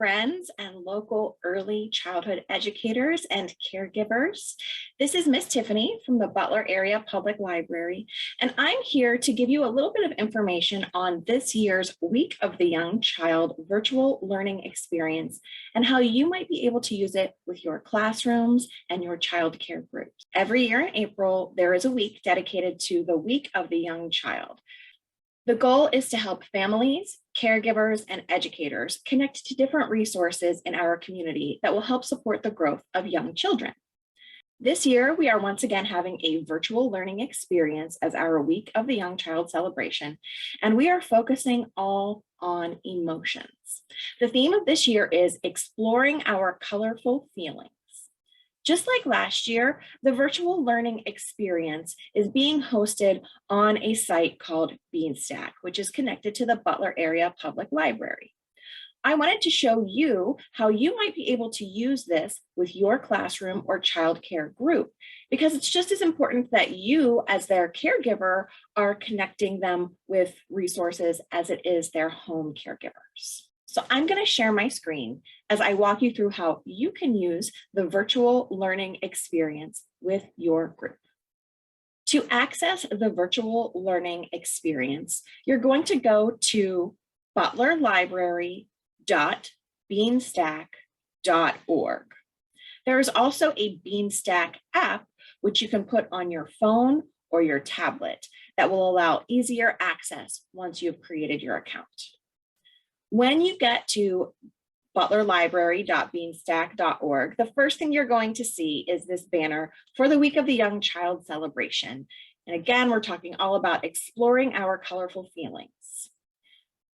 friends and local early childhood educators and caregivers. This is Miss Tiffany from the Butler Area Public Library, and I'm here to give you a little bit of information on this year's Week of the Young Child virtual learning experience and how you might be able to use it with your classrooms and your child care groups. Every year in April, there is a week dedicated to the Week of the Young Child. The goal is to help families, caregivers, and educators connect to different resources in our community that will help support the growth of young children. This year, we are once again having a virtual learning experience as our Week of the Young Child celebration, and we are focusing all on emotions. The theme of this year is exploring our colorful feelings. Just like last year, the virtual learning experience is being hosted on a site called Beanstack, which is connected to the Butler Area Public Library. I wanted to show you how you might be able to use this with your classroom or child care group, because it's just as important that you, as their caregiver, are connecting them with resources as it is their home caregivers. So I'm going to share my screen as I walk you through how you can use the virtual learning experience with your group. To access the virtual learning experience, you're going to go to butlerlibrary.beanstack.org. There is also a Beanstack app, which you can put on your phone or your tablet that will allow easier access once you've created your account. When you get to butlerlibrary.beanstack.org, the first thing you're going to see is this banner for the Week of the Young Child celebration. And again, we're talking all about exploring our colorful feelings.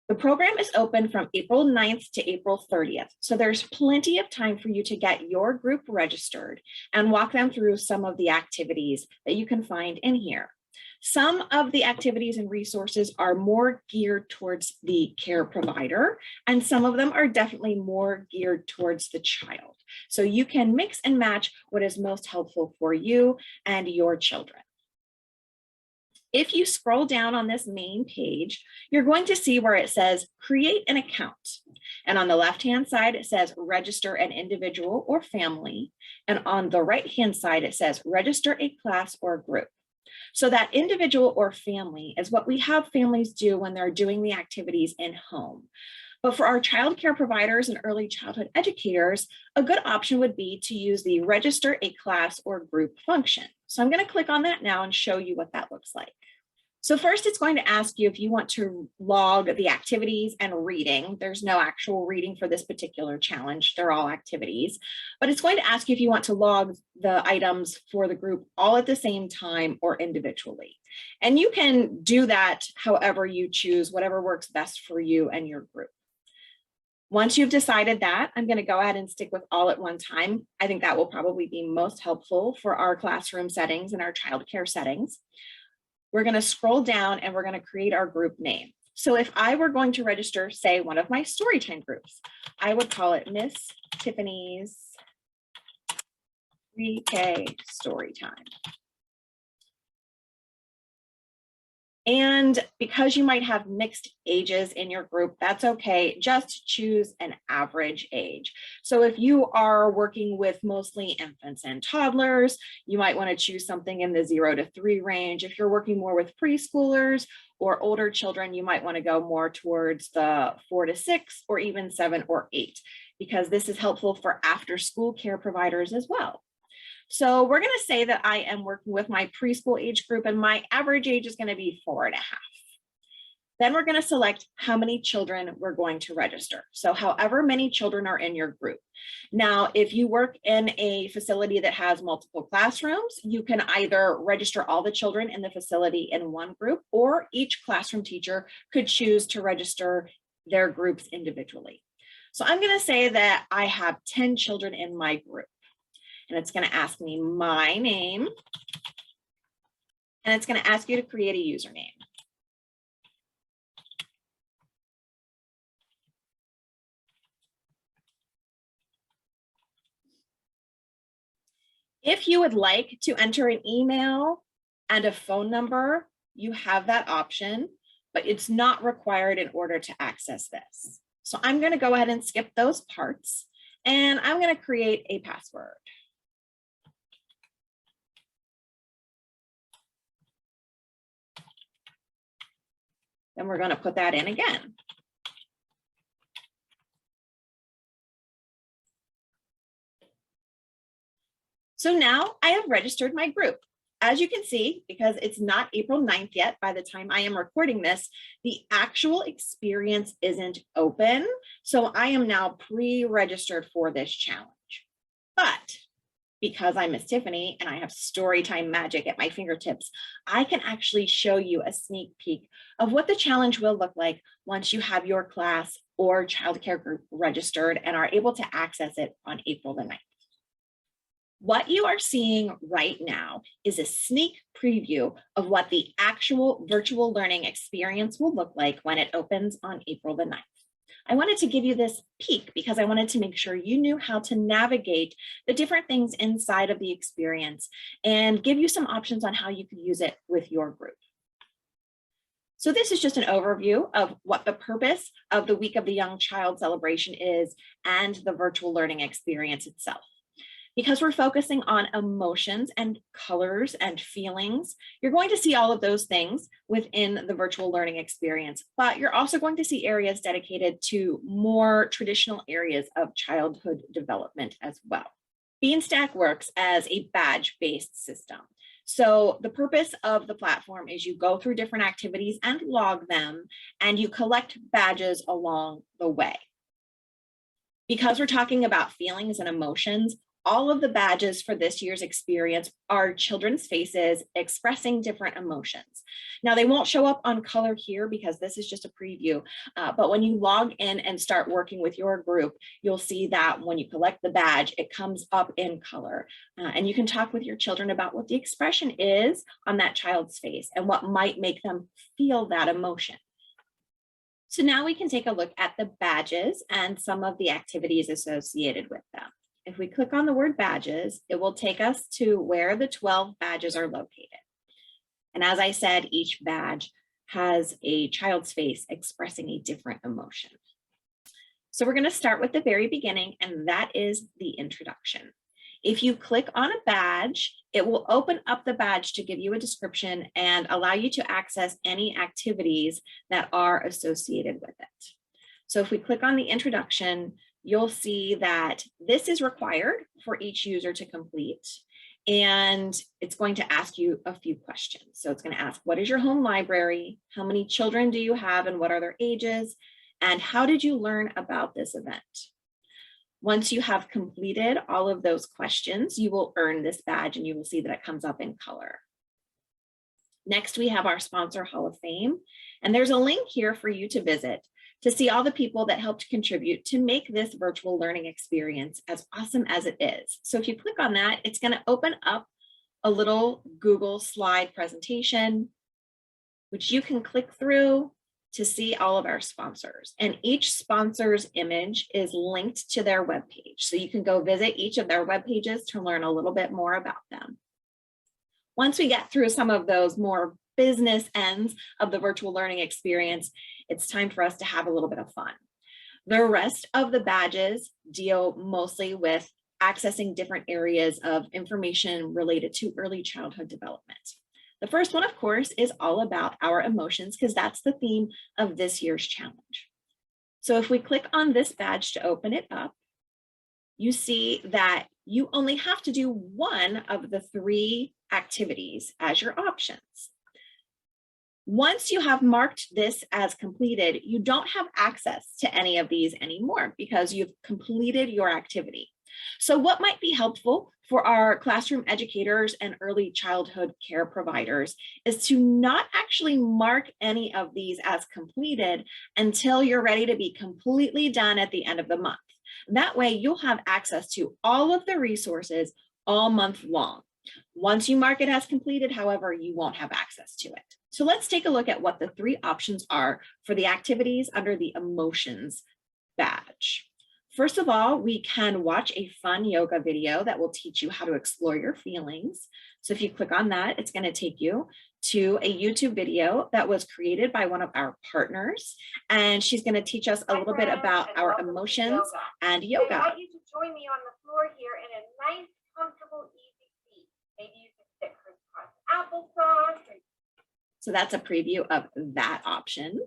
The program is open from April 9th to April 30th, so there's plenty of time for you to get your group registered and walk them through some of the activities that you can find in here. Some of the activities and resources are more geared towards the care provider, and some of them are definitely more geared towards the child. So you can mix and match what is most helpful for you and your children. If you scroll down on this main page, you're going to see where it says create an account. And on the left-hand side, it says register an individual or family. And on the right-hand side, it says register a class or group. So that individual or family is what we have families do when they're doing the activities in home. But for our child care providers and early childhood educators, a good option would be to use the register a class or group function. So I'm going to click on that now and show you what that looks like. So first, it's going to ask you if you want to log the activities and reading. There's no actual reading for this particular challenge. They're all activities. But it's going to ask you if you want to log the items for the group all at the same time or individually. And you can do that however you choose, whatever works best for you and your group. Once you've decided that, I'm going to go ahead and stick with all at one time. I think that will probably be most helpful for our classroom settings and our child care settings. We're going to scroll down and we're going to create our group name. So if I were going to register, say, one of my storytime groups, I would call it Miss Tiffany's Pre-K Storytime. And because you might have mixed ages in your group, that's okay. Just choose an average age. So if you are working with mostly infants and toddlers, you might want to choose something in the 0 to 3 range. If you're working more with preschoolers or older children, you might want to go more towards the 4 to 6 or even 7 or 8, because this is helpful for after school care providers as well. So we're going to say that I am working with my preschool age group and my average age is going to be 4.5. Then we're going to select how many children we're going to register. So however many children are in your group. Now, if you work in a facility that has multiple classrooms, you can either register all the children in the facility in one group, or each classroom teacher could choose to register their groups individually. So I'm going to say that I have 10 children in my group. And it's going to ask me my name, and it's going to ask you to create a username. If you would like to enter an email and a phone number, you have that option, but it's not required in order to access this. So I'm going to go ahead and skip those parts, and I'm going to create a password. Then we're going to put that in again. So now I have registered my group. As you can see, because it's not April 9th yet, by the time I am recording this, the actual experience isn't open. So I am now pre-registered for this challenge. But because I'm Miss Tiffany and I have storytime magic at my fingertips, I can actually show you a sneak peek of what the challenge will look like once you have your class or childcare group registered and are able to access it on April the 9th. What you are seeing right now is a sneak preview of what the actual virtual learning experience will look like when it opens on April the 9th. I wanted to give you this peek because I wanted to make sure you knew how to navigate the different things inside of the experience and give you some options on how you can use it with your group. So this is just an overview of what the purpose of the Week of the Young Child celebration is and the virtual learning experience itself. Because we're focusing on emotions and colors and feelings, you're going to see all of those things within the virtual learning experience, but you're also going to see areas dedicated to more traditional areas of childhood development as well. Beanstack works as a badge-based system. So the purpose of the platform is you go through different activities and log them, and you collect badges along the way. Because we're talking about feelings and emotions, all of the badges for this year's experience are children's faces expressing different emotions. Now, they won't show up on color here because this is just a preview, but when you log in and start working with your group, you'll see that when you collect the badge, it comes up in color. And you can talk with your children about what the expression is on that child's face and what might make them feel that emotion. So now we can take a look at the badges and some of the activities associated with them. If we click on the word badges, it will take us to where the 12 badges are located. And as I said, each badge has a child's face expressing a different emotion. So we're going to start with the very beginning, and that is the introduction. If you click on a badge, it will open up the badge to give you a description and allow you to access any activities that are associated with it. So if we click on the introduction, you'll see that this is required for each user to complete, and it's going to ask you a few questions. So it's going to ask, what is your home library? How many children do you have and what are their ages? And how did you learn about this event? Once you have completed all of those questions, you will earn this badge and you will see that it comes up in color. Next, we have our sponsor Hall of Fame, and there's a link here for you to visit to see all the people that helped contribute to make this virtual learning experience as awesome as it is. So if you click on that, it's going to open up a little Google slide presentation, which you can click through to see all of our sponsors. And each sponsor's image is linked to their webpage. So you can go visit each of their web pages to learn a little bit more about them. Once we get through some of those more business ends of the virtual learning experience, it's time for us to have a little bit of fun. The rest of the badges deal mostly with accessing different areas of information related to early childhood development. The first one, of course, is all about our emotions because that's the theme of this year's challenge. So if we click on this badge to open it up, you see that you only have to do one of the 3 activities as your options. Once you have marked this as completed, you don't have access to any of these anymore because you've completed your activity. So what might be helpful for our classroom educators and early childhood care providers is to not actually mark any of these as completed until you're ready to be completely done at the end of the month. That way you'll have access to all of the resources all month long. Once you mark it as completed, however, you won't have access to it. So let's take a look at what the 3 options are for the activities under the emotions badge. First of all, we can watch a fun yoga video that will teach you how to explore your feelings. So if you click on that, it's going to take you to a YouTube video that was created by one of our partners. And she's going to teach us a little bit about our emotions and yoga. I invite you to join me on the floor here in a nice, comfortable, easy seat. Maybe you can sit crisscross applesauce. So that's a preview of that option.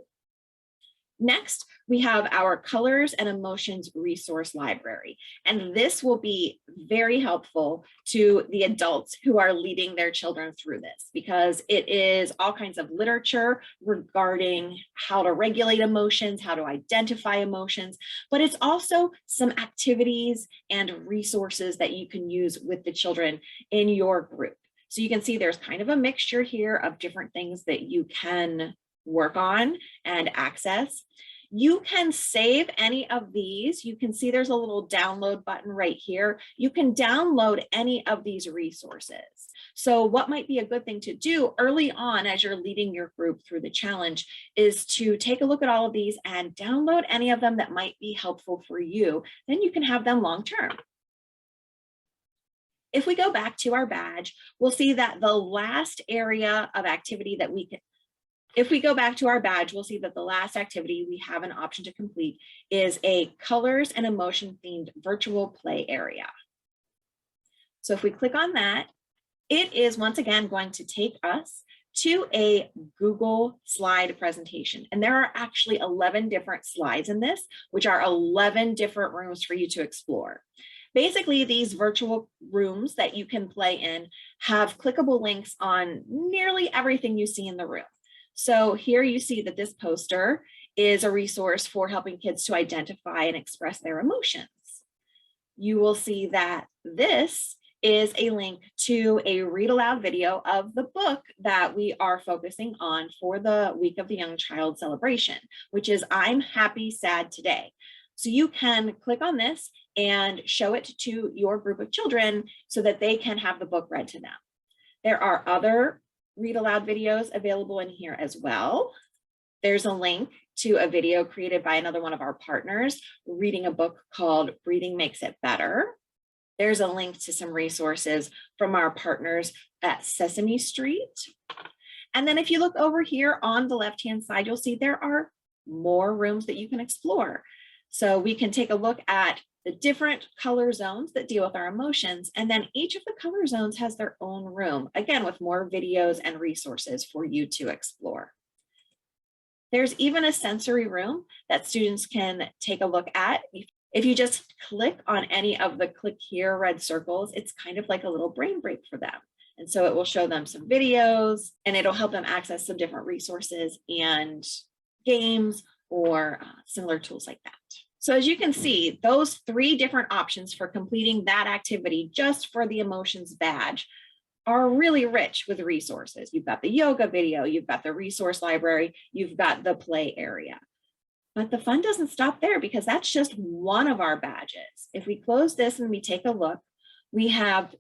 Next, we have our Colors and Emotions Resource Library, and this will be very helpful to the adults who are leading their children through this, because it is all kinds of literature regarding how to regulate emotions, how to identify emotions, but it's also some activities and resources that you can use with the children in your group. So you can see there's kind of a mixture here of different things that you can work on and access. You can save any of these. You can see there's a little download button right here. You can download any of these resources. So what might be a good thing to do early on as you're leading your group through the challenge is to take a look at all of these and download any of them that might be helpful for you. Then you can have them long term. If we go back to our badge, we'll see that the last area of activity that we can If we go back to our badge, we'll see that the last activity we have an option to complete is a colors and emotion themed virtual play area. So if we click on that, it is once again going to take us to a Google slide presentation. And there are actually 11 different slides in this, which are 11 different rooms for you to explore. Basically, these virtual rooms that you can play in have clickable links on nearly everything you see in the room. So here you see that this poster is a resource for helping kids to identify and express their emotions. You will see that this is a link to a read aloud video of the book that we are focusing on for the Week of the Young Child celebration, which is I'm Happy, Sad Today. So you can click on this and show it to your group of children so that they can have the book read to them. There are other read aloud videos available in here as well. There's a link to a video created by another one of our partners reading a book called Breathing Makes It Better. There's a link to some resources from our partners at Sesame Street. And then if you look over here on the left-hand side, you'll see there are more rooms that you can explore. So we can take a look at the different color zones that deal with our emotions. And then each of the color zones has their own room, again, with more videos and resources for you to explore. There's even a sensory room that students can take a look at. If you just click on any of the click here red circles, it's kind of like a little brain break for them. And so it will show them some videos and it'll help them access some different resources and games or similar tools like that. So as you can see, those 3 different options for completing that activity just for the emotions badge are really rich with resources. You've got the yoga video, you've got the resource library, you've got the play area. But the fun doesn't stop there because that's just one of our badges. If we close this and we take a look, we have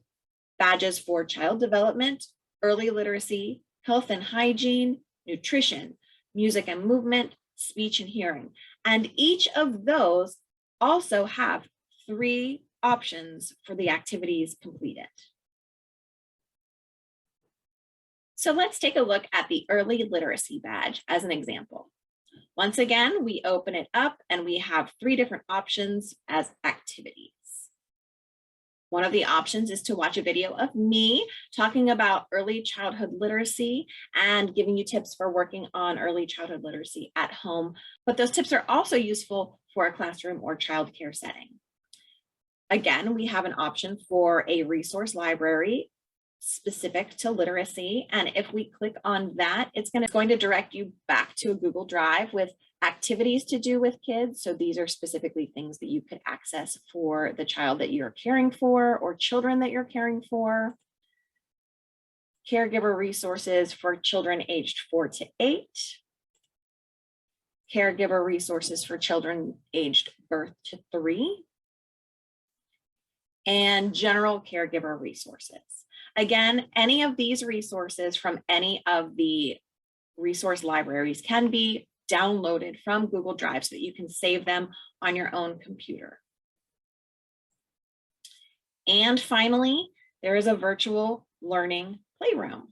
badges for child development, early literacy, health and hygiene, nutrition, music and movement, speech and hearing. And each of those also have 3 options for the activities completed. So let's take a look at the early literacy badge as an example. Once again, we open it up and we have 3 different options as activities. One of the options is to watch a video of me talking about early childhood literacy and giving you tips for working on early childhood literacy at home. But those tips are also useful for a classroom or childcare setting. Again, we have an option for a resource library specific to literacy. And if we click on that, it's going to direct you back to a Google Drive with activities to do with kids. So these are specifically things that you could access for the child that you're caring for or children that you're caring for. Caregiver resources for children aged 4 to 8. Caregiver resources for children aged birth to 3. And general caregiver resources. Again, any of these resources from any of the resource libraries can be downloaded from Google Drive so that you can save them on your own computer. And finally, there is a virtual learning playroom.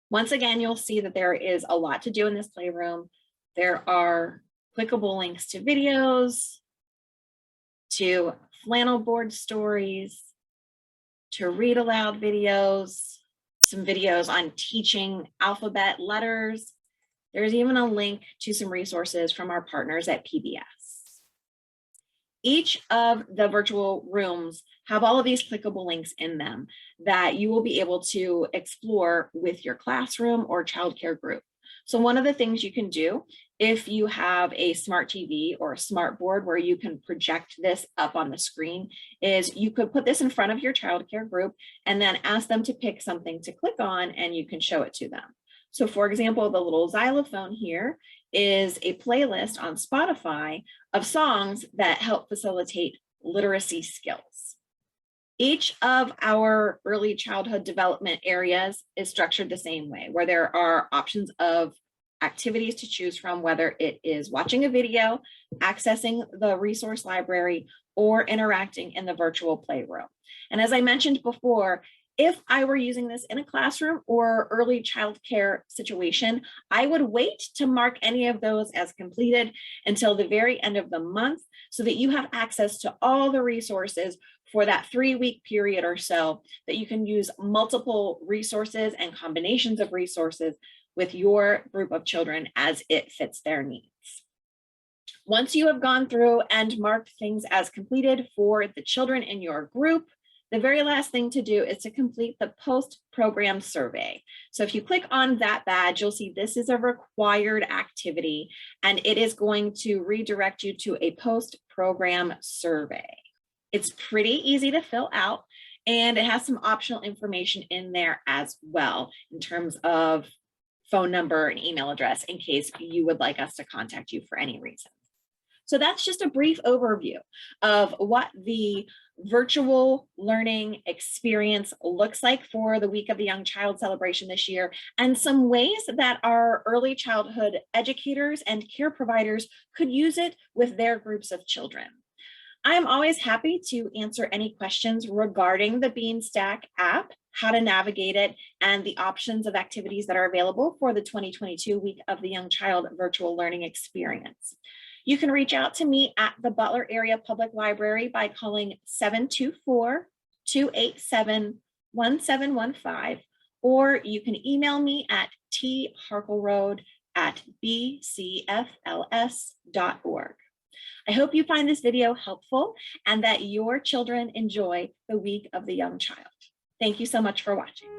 Once again, you'll see that there is a lot to do in this playroom. There are clickable links to videos, to flannel board stories, to read aloud videos, some videos on teaching alphabet letters. There's even a link to some resources from our partners at PBS. Each of the virtual rooms have all of these clickable links in them that you will be able to explore with your classroom or childcare group. So one of the things you can do if you have a smart TV or a smart board where you can project this up on the screen is you could put this in front of your childcare group and then ask them to pick something to click on and you can show it to them. So for example, the little xylophone here is a playlist on Spotify of songs that help facilitate literacy skills. Each of our early childhood development areas is structured the same way, where there are options of activities to choose from, whether it is watching a video, accessing the resource library, or interacting in the virtual playroom. And as I mentioned before, if I were using this in a classroom or early childcare situation, I would wait to mark any of those as completed until the very end of the month so that you have access to all the resources for that 3-week period or so, that you can use multiple resources and combinations of resources with your group of children as it fits their needs. Once you have gone through and marked things as completed for the children in your group, the very last thing to do is to complete the post-program survey. So if you click on that badge, you'll see this is a required activity and it is going to redirect you to a post-program survey. It's pretty easy to fill out and it has some optional information in there as well in terms of phone number and email address in case you would like us to contact you for any reason. So that's just a brief overview of what the virtual learning experience looks like for the Week of the Young Child celebration this year, and some ways that our early childhood educators and care providers could use it with their groups of children. I'm always happy to answer any questions regarding the Beanstack app, how to navigate it, and the options of activities that are available for the 2022 Week of the Young Child virtual learning experience. You can reach out to me at the Butler Area Public Library by calling 724-287-1715, or you can email me at tharkleroad@bcfls.org. I hope you find this video helpful and that your children enjoy the Week of the Young Child. Thank you so much for watching.